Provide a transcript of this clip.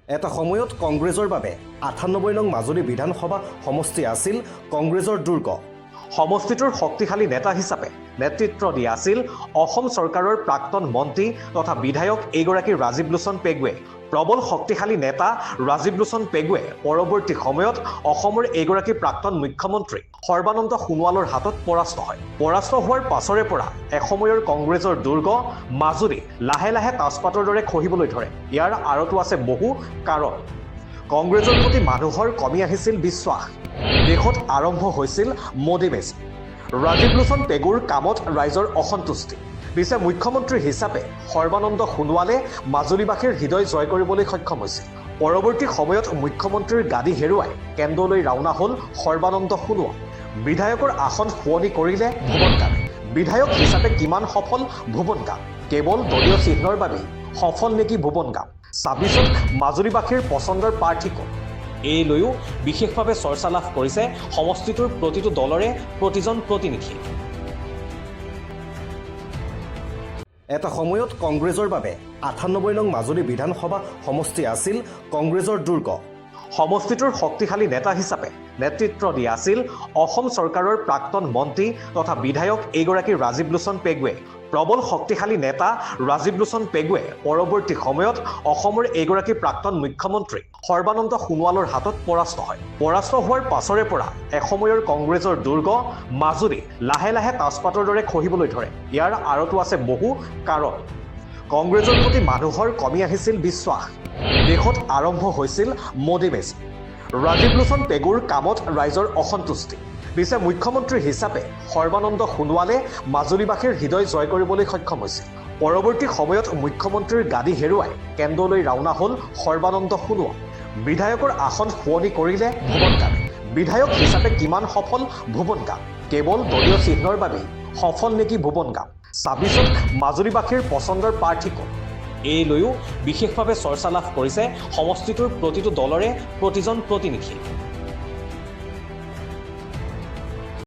এটা সময়ত কংগ্ৰেছৰ বাবে ৯৮ নং মাজুলী বিধানসভা সমষ্টি আছিল কংগ্ৰেছৰ দুৰ্গ। সমষ্টিটোৰ শক্তিশালী নেতা হিচাপে নেতৃত্ব দিয়া আছিল অসম চৰকাৰৰ প্ৰাক্তন মন্ত্ৰী তথা বিধায়ক এইগৰাকী ৰাজীৱ লোচন পেগুৱে। প্ৰবল শক্তিশালী নেতা ৰাজীৱ লোচন পেগুৱে পৰৱৰ্তী সময়ত অসমৰ এইগৰাকী প্ৰাক্তন মুখ্যমন্ত্ৰী সৰ্বানন্দ সোণোৱালৰ হাতত পৰাস্ত হয়। পৰাস্ত হোৱাৰ পাছৰে পৰা এসময়ৰ কংগ্ৰেছৰ দুৰ্গ মাজুলী লাহে লাহে তাজপাতৰ দৰে খহিবলৈ ধৰে। ইয়াৰ আঁৰতো আছে বহু কাৰণ। কংগ্ৰেছৰ প্ৰতি মানুহৰ কমি আহিছিল বিশ্বাস। দেশত আৰম্ভ হৈছিল মোদী মেজিক। ৰাজীৱ লোচন পেগুৰ কামত ৰাইজৰ অসন্তুষ্টি। পিছে মুখ্যমন্ত্ৰী হিচাপে সৰ্বানন্দ সোণোৱালে মাজুলীবাসীৰ হৃদয় জয় কৰিবলৈ সক্ষম হৈছিল। পৰৱৰ্তী সময়ত মুখ্যমন্ত্ৰীৰ গাদী হেৰুৱাই কেন্দ্ৰলৈ ৰাওনা হ'ল সৰ্বানন্দ সোণোৱাল। বিধায়কৰ আসন শুৱনি কৰিলে ভুৱন গামে। বিধায়ক হিচাপে কিমান সফল ভুৱন গাম? কেৱল দলীয় চিহ্নৰ বাবেই সফল নেকি ভুৱন গাম? ২৬ত মাজুলীবাসীৰ পচন্দৰ প্ৰাৰ্থী কোন? এই লৈও বিশেষভাৱে চৰ্চা লাভ কৰিছে সমষ্টিটোৰ প্ৰতিটো দলৰে প্ৰতিজন প্ৰতিনিধি। এটা সময়ত কংগ্ৰেছৰ বাবে ৯৮ নং মাজুলী বিধানসভা সমষ্টি আছিল কংগ্ৰেছৰ দুৰ্গ। সমষ্টিটোৰ শক্তিশালী নেতা হিচাপে নেতৃত্ব দিয়া আছিল অসম চৰকাৰৰ প্ৰাক্তন মন্ত্ৰী তথা বিধায়ক এইগৰাকী ৰাজীৱ লোচন পেগুৱে। প্ৰবল শক্তিশালী নেতা ৰাজীৱ লোচন পেগুৱে পৰৱৰ্তী সময়ত অসমৰ এইগৰাকী প্ৰাক্তন মুখ্যমন্ত্ৰী সৰ্বানন্দ সোণোৱালৰ হাতত পৰাস্ত হয়। পৰাস্ত হোৱাৰ পাছৰে পৰা এসময়ৰ কংগ্ৰেছৰ দুৰ্গ মাজুলী লাহে লাহে তাজপাতৰ দৰে খহিবলৈ ধৰে। ইয়াৰ আঁৰতো আছে বহু কাৰণ। কংগ্ৰেছৰ প্ৰতি মানুহৰ কমি আহিছিল বিশ্বাস। দেশত আৰম্ভ হৈছিল মোদী মেজিক। ৰাজীৱ লোচন পেগুৰ কামত ৰাইজৰ অসন্তুষ্টি। পিছে মুখ্যমন্ত্ৰী হিচাপে সৰ্বানন্দ সোণোৱালে মাজুলীবাসীৰ হৃদয় জয় কৰিবলৈ সক্ষম হৈছিল। পৰৱৰ্তী সময়ত মুখ্যমন্ত্ৰীৰ গাদী হেৰুৱাই কেন্দ্ৰলৈ ৰাওনা হ'ল সৰ্বানন্দ সোণোৱাল। বিধায়কৰ আসন শুৱনি কৰিলে ভুৱন গামে। বিধায়ক হিচাপে কিমান সফল ভুৱন গাম? কেৱল দলীয় চিহ্নৰ বাবেই সফল নেকি ভুৱন গাম? ২৬ত মাজুলীবাসীৰ পচন্দৰ প্ৰাৰ্থী কোন? এই লৈও বিশেষভাৱে চৰ্চা লাভ কৰিছে সমষ্টিটোৰ প্ৰতিটো দলৰে প্ৰতিজন প্ৰতিনিধি।